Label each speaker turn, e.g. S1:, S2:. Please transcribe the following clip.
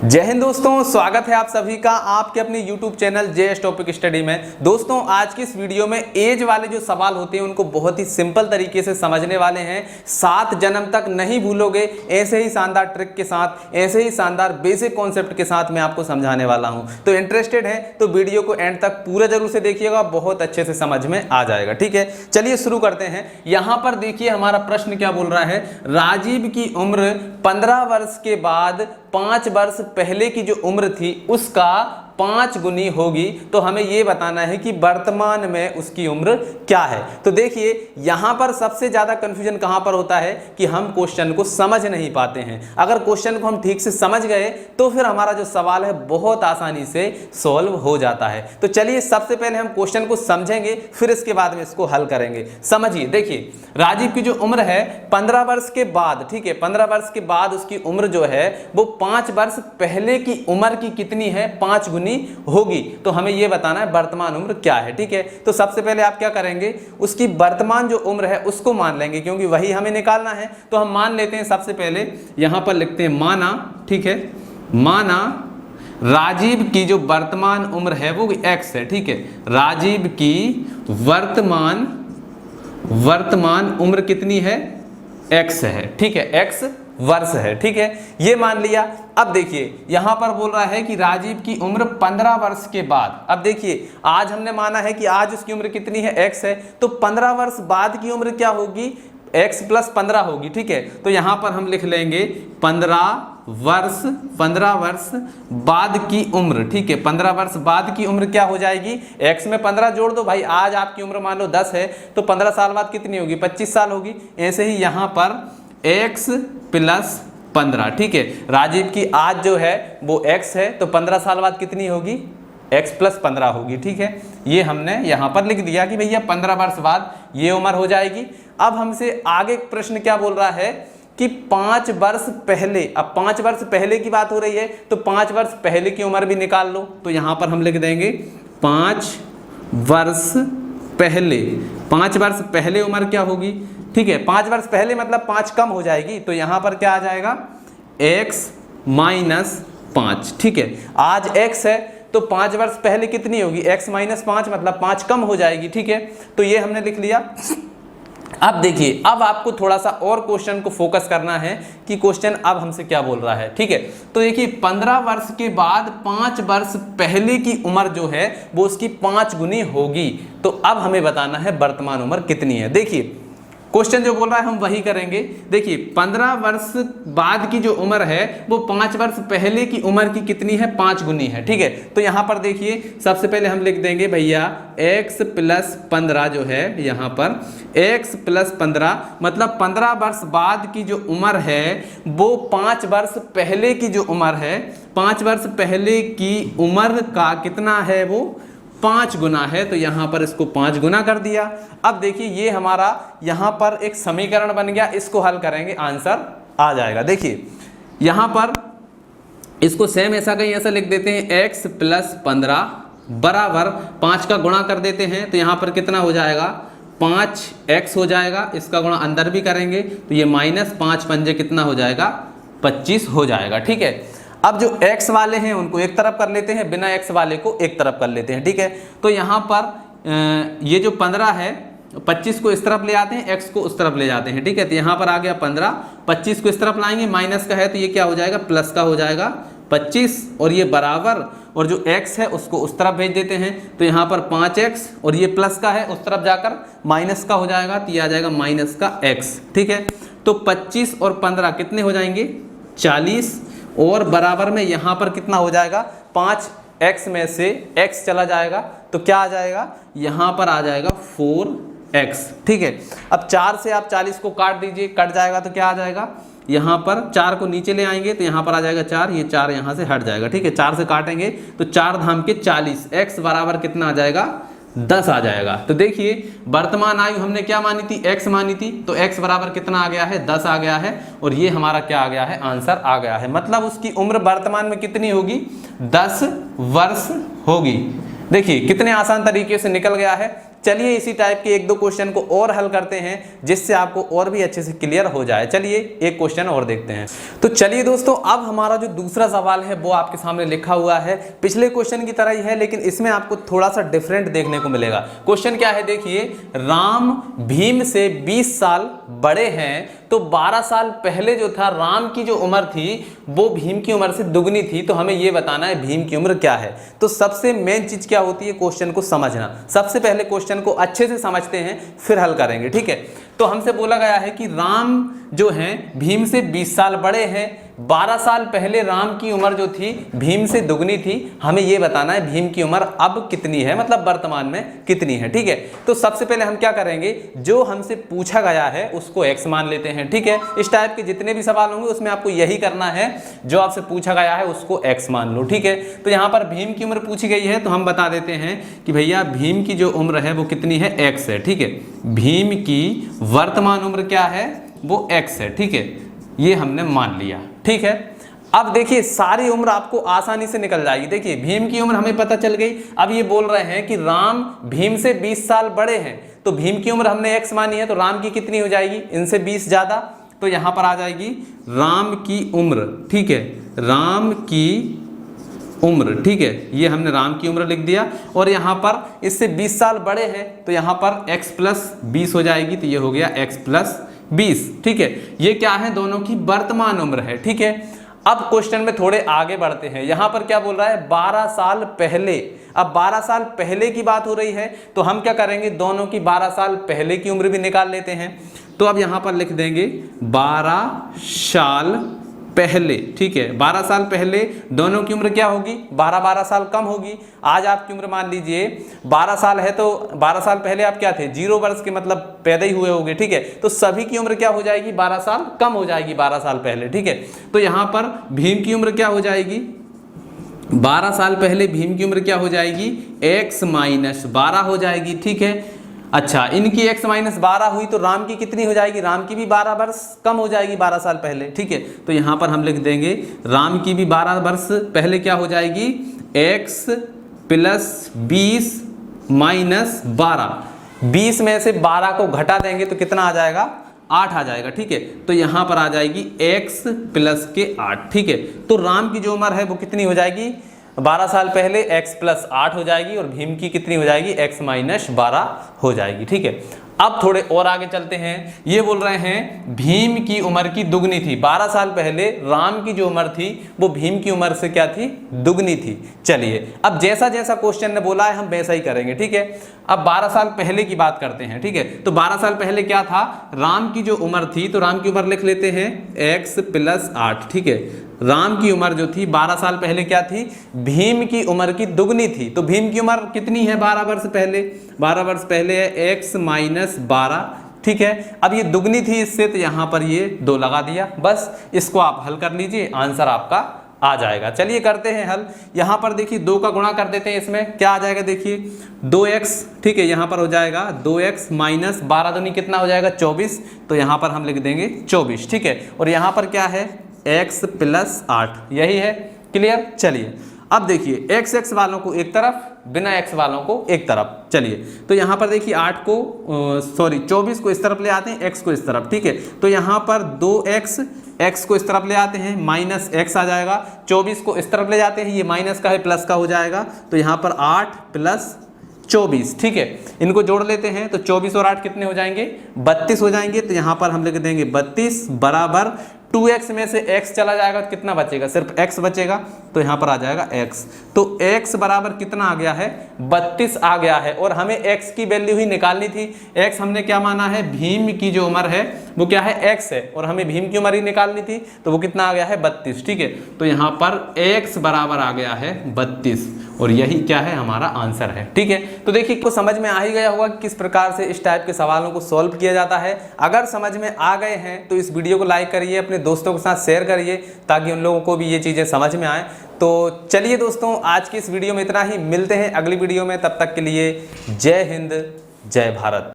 S1: जय हिंद दोस्तों, स्वागत है आप सभी का आपके अपने YouTube channel JS topic study में। दोस्तों आज की इस वीडियो में एज वाले जो सवाल होते हैं उनको बहुत ही सिंपल तरीके से समझने वाले हैं। 7 जन्म तक नहीं भूलोगे, ऐसे ही शानदार ट्रिक के साथ, ऐसे ही शानदार बेसिक कॉन्सेप्ट के साथ मैं आपको समझाने वाला हूं। तो इंटरेस्टेड है तो वीडियो को एंड तक पूरा जरूर से देखिएगा, बहुत अच्छे से समझ में आ जाएगा। ठीक है, चलिए शुरू करते हैं। यहाँ पर देखिए हमारा प्रश्न क्या बोल रहा है, राजीव की उम्र 15 वर्ष के बाद 5 वर्ष पहले की जो उम्र थी उसका 5 गुनी होगी। तो हमें यह बताना है कि वर्तमान में उसकी उम्र क्या है। तो देखिए यहां पर सबसे ज्यादा कंफ्यूजन कहां पर होता है कि हम क्वेश्चन को समझ नहीं पाते हैं। अगर क्वेश्चन को हम ठीक से समझ गए तो फिर हमारा जो सवाल है बहुत आसानी से सॉल्व हो जाता है। तो चलिए सबसे पहले हम क्वेश्चन को समझेंगे, फिर इसके बाद में इसको हल करेंगे। समझिए, देखिए राजीव की जो उम्र है 15 वर्ष के बाद, ठीक है, 15 वर्ष के बाद उसकी उम्र जो है वो 5 वर्ष पहले की उम्र की कितनी है, 5 गुनी होगी। तो हमें यह बताना है वर्तमान उम्र क्या है। ठीक है, तो सबसे पहले आप क्या करेंगे, उसकी वर्तमान जो उम्र है उसको मान लेंगे, क्योंकि वही हमें निकालना है। तो हम मान लेते हैं, सबसे पहले यहां पर लिखते हैं माना, ठीक है, माना राजीव की जो वर्तमान उम्र है वो x है। ठीक है, राजीव की वर्तमान उम्र कितनी है, x है। ठीक है, x वर्ष है। ठीक है, ये मान लिया। अब देखिए यहां पर बोल रहा है कि राजीव की उम्र 15 वर्ष के बाद। अब देखिए आज हमने माना है कि आज उसकी उम्र कितनी है, x है, तो 15 वर्ष बाद की उम्र क्या होगी, x + 15 होगी। ठीक है, तो यहां पर हम लिख लेंगे 15 वर्ष बाद की उम्र। ठीक है, 15 वर्ष बाद की उम्र क्या हो जाएगी, x में 15 जोड़ दो भाई। आज आपकी उम्र मान लो 10 है तो 15 साल बाद कितनी होगी, 25 साल होगी। ऐसे ही यहां पर x + 15। ठीक है, राजीव की आज जो है वो x है तो 15 साल बाद कितनी होगी, x + 15 होगी। ठीक है, ये हमने यहां पर लिख दिया कि भैया 15 वर्ष बाद ये उम्र हो जाएगी। अब हमसे आगे प्रश्न क्या बोल रहा है कि 5 वर्ष पहले, अब 5 वर्ष पहले की बात हो रही है तो 5 वर्ष पहले की उम्र भी निकाल लो। तो यहां पर हम लिख देंगे 5 वर्ष पहले। 5 वर्ष पहले उम्र क्या होगी, ठीक है, 5 वर्ष पहले मतलब 5 कम हो जाएगी। तो यहां पर क्या आ जाएगा, x - 5। ठीक है, आज x है तो 5 वर्ष पहले कितनी होगी, x - 5 मतलब 5 कम हो जाएगी। ठीक है, तो ये हमने लिख लिया। अब देखिए, अब आपको थोड़ा सा और क्वेश्चन को फोकस करना है कि क्वेश्चन अब हमसे क्या बोल रहा है। ठीक है, तो देखिए 15 वर्ष के बाद 5 वर्ष पहले की उम्र जो है वो उसकी 5 गुनी होगी। तो अब हमें बताना है वर्तमान उम्र कितनी है। देखिए क्वेश्चन जो बोल रहा है हम वही करेंगे। देखिए 15 वर्ष बाद की जो उम्र है वो 5 वर्ष पहले की उम्र की कितनी है, 5 गुनी है। ठीक है, तो यहां पर देखिए सबसे पहले हम लिख देंगे भैया x + 15 जो है, यहां पर x + 15 मतलब 15 वर्ष बाद की जो उम्र है वो 5 वर्ष पहले की जो उम्र है, 5 वर्ष पहले की उम्र का कितना है, वो 5 गुना है। तो यहां पर इसको 5 गुना कर दिया। अब देखिए ये हमारा यहां पर एक समीकरण बन गया, इसको हल करेंगे आंसर आ जाएगा। देखिए यहां पर इसको सेम ऐसा कहीं ऐसा लिख देते हैं, x + 15 बराबर 5 का गुणा कर देते हैं। तो यहां पर कितना हो जाएगा, 5x हो जाएगा। इसका गुणा अंदर भी करेंगे तो ये -5 पंजे कितना हो जाएगा, 25 हो जाएगा। ठीक है, अब जो x वाले हैं उनको एक तरफ कर लेते हैं, बिना x वाले को एक तरफ कर लेते हैं। ठीक है, तो यहाँ पर ये जो 15 है, 25 को इस तरफ ले आते हैं, x को उस तरफ ले जाते हैं। ठीक है, तो यहाँ पर आ गया 15, 25 को इस तरफ लाएंगे, माइनस का है तो ये क्या हो जाएगा, प्लस का हो जाएगा 25, और ये बराबर, और जो x है उसको उस तरफ भेज देते हैं। तो यहाँ पर 5x और ये प्लस का है उस तरफ जाकर माइनस का हो जाएगा, तो ये आ जाएगा -x। ठीक है, तो 25 और 15 कितने हो जाएंगे, 40, और बराबर में यहां पर कितना हो जाएगा, 5x में से x चला जाएगा तो क्या आ जाएगा, यहां पर आ जाएगा 4x। ठीक है, अब 4 से आप 40 को काट दीजिए, कट जाएगा तो क्या आ जाएगा, यहां पर 4 को नीचे ले आएंगे तो यहां पर आ जाएगा 4, ये 4 यहां से हट जाएगा। ठीक है, 4 से काटेंगे तो 4 धाम के 40, x बराबर कितना आ जाएगा, 10 आ जाएगा। तो देखिए वर्तमान आयु हमने क्या मानी थी, x मानी थी, तो x बराबर कितना आ गया है, 10 आ गया है, और ये हमारा क्या आ गया है, आंसर आ गया है। मतलब उसकी उम्र वर्तमान में कितनी होगी, 10 वर्ष होगी। देखिए कितने आसान तरीके से निकल गया है। चलिए इसी टाइप के एक दो क्वेश्चन को और हल करते हैं जिससे आपको और भी अच्छे से क्लियर हो जाए। चलिए एक क्वेश्चन और देखते हैं। तो चलिए दोस्तों, अब हमारा जो दूसरा सवाल है वो आपके सामने लिखा हुआ है, पिछले क्वेश्चन की तरह ही है लेकिन इसमें आपको थोड़ा सा डिफरेंट देखने को मिलेगा। क्वेश्चन क्या है देखिए, राम भीम से 20 साल बड़े हैं तो 12 साल पहले जो था राम की जो उम्र थी वो भीम की उम्र से दुगनी थी, तो हमें ये बताना है भीम की उम्र क्या है। तो सबसे मेन चीज क्या होती है, क्वेश्चन को समझना। सबसे पहले क्वेश्चन को अच्छे से समझते हैं फिर हल करेंगे, ठीक है। तो हमसे बोला गया है कि राम जो हैं भीम से 20 साल बड़े हैं, 12 साल पहले राम की उम्र जो थी भीम से दुगनी थी। हमें ये बताना है भीम की उम्र अब कितनी है, मतलब वर्तमान में कितनी है, ठीक है। तो सबसे पहले हम क्या करेंगे, जो हमसे पूछा गया है उसको x मान लेते हैं, ठीक है। इस टाइप के जितने भी सवाल होंगे उसमें आपको यही करना है, जो आपसे पूछा गया है उसको x मान लो, ठीक है। तो यहाँ पर भीम की उम्र पूछी गई है तो हम बता देते हैं कि भैया भीम की जो उम्र है वो कितनी है, x है, ठीक है। भीम की वर्तमान उम्र क्या है, वो x है, ठीक है। ये हमने मान लिया, ठीक है। अब देखिए सारी उम्र आपको आसानी से निकल जाएगी। देखिए भीम की उम्र हमें पता चल गई। अब ये बोल रहे हैं कि राम भीम से 20 साल बड़े हैं, तो भीम की उम्र हमने x मानी है तो राम की कितनी हो जाएगी, इनसे 20 ज्यादा, तो यहां पर आ जाएगी राम की उम्र, ठीक है। राम की उम्र, ठीक है, ये हमने राम की उम्र लिख दिया। और यहाँ पर इससे 20 साल बड़े हैं तो यहाँ पर x प्लस 20 हो जाएगी, तो ये हो गया x प्लस 20, ठीक है। ये क्या है, दोनों की वर्तमान उम्र है, ठीक है। अब क्वेश्चन में थोड़े आगे बढ़ते हैं। यहाँ पर क्या बोल रहा है, 12 साल पहले। अब 12 साल पहले की बात हो रही है तो हम क्या करेंगे, दोनों की 12 साल पहले की उम्र भी निकाल लेते हैं। तो अब यहाँ पर लिख देंगे 12 साल पहले, ठीक है। 12 साल पहले दोनों की उम्र क्या होगी, 12 साल कम होगी। आज आपकी उम्र मान लीजिए 12 साल है तो 12 साल पहले आप क्या थे, 0 वर्ष के, मतलब पैदा ही हुए होंगे, ठीक है। तो सभी की उम्र क्या हो जाएगी, 12 साल कम हो जाएगी 12 साल पहले, ठीक है। तो यहाँ पर भीम की उम्र क्या हो जाएगी, 12 साल पहले भीम की उम्र क्या हो जाएगी, x माइनस 12 हो जाएगी, ठीक है। अच्छा, इनकी x माइनस 12 हुई तो राम की कितनी हो जाएगी, राम की भी 12 वर्ष कम हो जाएगी 12 साल पहले, ठीक है। तो यहाँ पर हम लिख देंगे राम की भी 12 वर्ष पहले क्या हो जाएगी, x प्लस 20 माइनस 12। 20 में से 12 को घटा देंगे तो कितना आ जाएगा, 8 आ जाएगा, ठीक है। तो यहाँ पर आ जाएगी x प्लस के 8, ठीक है। तो राम की जो उम्र है वो कितनी हो जाएगी, 12 साल पहले x प्लस 8 हो जाएगी और भीम की कितनी हो जाएगी, x माइनस 12 हो जाएगी, ठीक है। अब थोड़े और आगे चलते हैं। ये बोल रहे हैं भीम की उम्र की दुगनी थी। 12 साल पहले राम की जो उम्र थी वो भीम की उम्र से क्या थी, दुगनी थी। चलिए अब जैसा जैसा क्वेश्चन ने बोला है हम वैसा ही करेंगे, ठीक है। अब 12 साल पहले की बात करते हैं, ठीक है। तो 12 साल पहले क्या था, राम की जो उम्र थी, तो राम की उम्र लिख लेते हैं x प्लस 8, ठीक है। राम की उम्र जो थी 12 साल पहले क्या थी, भीम की उम्र की दुगनी थी। तो भीम की उम्र कितनी है, 12 वर्ष पहले, 12 वर्ष पहले है x माइनस 12, ठीक है। अब ये दुगनी थी इससे तो यहाँ पर ये 2 लगा दिया, बस इसको आप हल कर लीजिए, आंसर आपका आ जाएगा। चलिए करते हैं हल। यहाँ पर देखिए 2 का गुणा कर देते हैं, इसमें क्या आ जाएगा देखिए 2x, ठीक है। यहाँ पर हो जाएगा 2x माइनस 12 दूनी कितना हो जाएगा 24, तो यहाँ पर हम लिख देंगे 24, ठीक है। और यहाँ पर क्या है x प्लस 8, यही है, क्लियर। चलिए अब देखिए x वालों को एक तरफ, बिना x वालों को एक तरफ। चलिए तो यहाँ पर देखिए 24 को इस तरफ ले आते हैं, x को इस तरफ, ठीक है। तो यहाँ पर 2x को इस तरफ ले आते हैं, माइनस x आ जाएगा। 24 को इस तरफ ले जाते हैं, ये माइनस का है प्लस का हो जाएगा, तो यहाँ पर 8 प्लस 24, ठीक है। इनको जोड़ लेते हैं तो 24 और 8 कितने हो जाएंगे, 32 हो जाएंगे। तो यहाँ पर हम लिख देंगे 32 बराबर 2x में से x चला जाएगा तो कितना बचेगा, सिर्फ x बचेगा, तो यहाँ पर आ जाएगा x। तो x बराबर कितना आ गया है, 32 आ गया है। और हमें x की वैल्यू ही निकालनी थी। x हमने क्या माना है, भीम की जो उम्र है वो क्या है, x है, और हमें भीम की उम्र ही निकालनी थी, तो वो कितना आ गया है 32, ठीक है। तो यहाँ पर x बराबर आ गया है 32 और यही क्या है, हमारा आंसर है, ठीक है। तो देखिए को समझ में आ ही गया होगा किस प्रकार से इस टाइप के सवालों को सॉल्व किया जाता है। अगर समझ में आ गए हैं तो इस वीडियो को लाइक करिए, अपने दोस्तों के साथ शेयर करिए ताकि उन लोगों को भी ये चीज़ें समझ में आए। तो चलिए दोस्तों आज की इस वीडियो में इतना ही, मिलते हैं अगली वीडियो में, तब तक के लिए जय हिंद जय भारत।